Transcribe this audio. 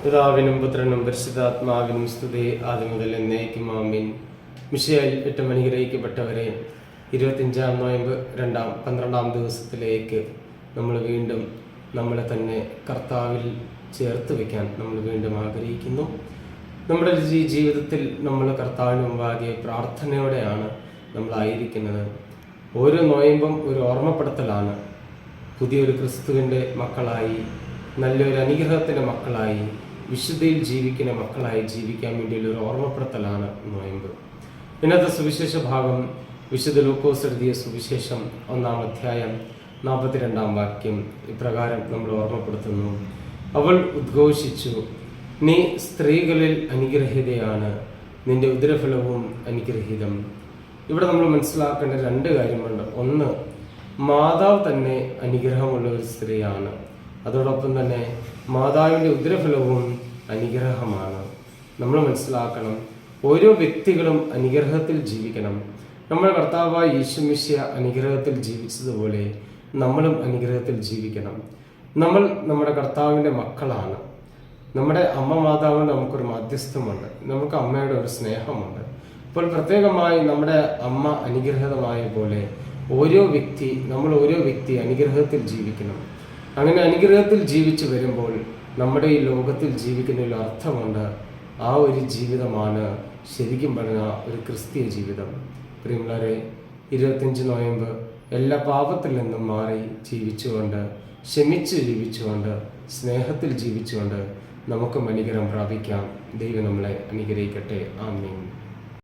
പിതാവിനും പുത്രനും പരിശുദ്ധാത്മാവിനും സ്തുതി, ആദ്യം മുതൽ എന്നേക്കും ആമേൻ. മിശിഹായിൽ ഏറ്റവും അനുഗ്രഹിക്കപ്പെട്ടവരെ, 25-ാം നോയമ്പ് 12-ാം ദിവസത്തിലേക്ക് നമ്മൾ വീണ്ടും നമ്മളെ തന്നെ കർത്താവിൽ ചേർത്ത് വയ്ക്കാൻ നമ്മൾ വീണ്ടും ആഗ്രഹിക്കുന്നു. നമ്മുടെ ജീവിതത്തിൽ നമ്മൾ കർത്താവിന് മുമ്പാകെ പ്രാർത്ഥനയോടെയാണ് നമ്മളായിരിക്കുന്നത്. ഓരോ നോയമ്പും ഒരു ഓർമ്മപ്പെടുത്തലാണ്. പുതിയൊരു ക്രിസ്തുവിൻ്റെ മക്കളായി, നല്ലൊരു അനുഗ്രഹത്തിൻ്റെ മക്കളായി, വിശുദ്ധിയിൽ ജീവിക്കുന്ന മക്കളായി ജീവിക്കാൻ വേണ്ടിയുള്ള ഒരു ഓർമ്മപ്പെടുത്തലാണ് നോയമ്പ്. ഇന്നത്തെ സുവിശേഷ ഭാഗം വിശുദ്ധ ലൂക്കോസ് എഴുതിയ സുവിശേഷം 1-ാം അധ്യായം 42-ാം വാക്യം ഇപ്രകാരം നമ്മൾ ഓർമ്മപ്പെടുത്തുന്നു: അവൾ ഉദ്ഘോഷിച്ചു, നീ സ്ത്രീകളിൽ അനുഗ്രഹീതയാണ്, നിന്റെ ഉദരഫലവും അനുഗ്രഹീതം. ഇവിടെ നമ്മൾ മനസ്സിലാക്കേണ്ട 2 കാര്യമുണ്ട്. ഒന്ന്, മാതാവ് തന്നെ അനുഗ്രഹമുള്ള ഒരു സ്ത്രീയാണ്. അതോടൊപ്പം തന്നെ മാതാവിൻ്റെ ഉദരഫലവും അനുഗ്രഹമാണ്. നമ്മൾ മനസ്സിലാക്കണം, ഓരോ വ്യക്തികളും അനുഗ്രഹത്തിൽ ജീവിക്കണം. നമ്മൾ കർത്താവായ യേശു മിശിഹ അനുഗ്രഹത്തിൽ ജീവിച്ചതുപോലെ നമ്മളും അനുഗ്രഹത്തിൽ ജീവിക്കണം. നമ്മൾ നമ്മുടെ കർത്താവിൻ്റെ മക്കളാണ്. നമ്മുടെ അമ്മ മാതാവിന് നമുക്കൊരു മാധ്യസ്ഥമുണ്ട്, നമുക്ക് അമ്മയുടെ ഒരു സ്നേഹമുണ്ട്. അപ്പോൾ പ്രത്യേകമായി നമ്മുടെ അമ്മ അനുഗ്രഹീതമായ പോലെ ഓരോ വ്യക്തി അനുഗ്രഹത്തിൽ ജീവിക്കണം. അങ്ങനെ അനുഗ്രഹത്തിൽ ജീവിച്ചു വരുമ്പോൾ നമ്മുടെ ഈ ലോകത്തിൽ ജീവിക്കുന്നതിൽ അർത്ഥമുണ്ട്. ആ ഒരു ജീവിതമാണ് ശരിക്കും പറഞ്ഞ ഒരു ക്രിസ്തീയ ജീവിതം. പ്രിയമുള്ളവരെ, 25 നോയമ്പ് എല്ലാ പാപത്തിൽ നിന്നും മാറി ജീവിച്ചുകൊണ്ട്, ക്ഷമിച്ച് ജീവിച്ചുകൊണ്ട്, സ്നേഹത്തിൽ ജീവിച്ചുകൊണ്ട് നമുക്കും അനുഗ്രഹം പ്രാപിക്കാം. ദൈവം നമ്മളെ അനുഗ്രഹിക്കട്ടെ. ആമേൻ.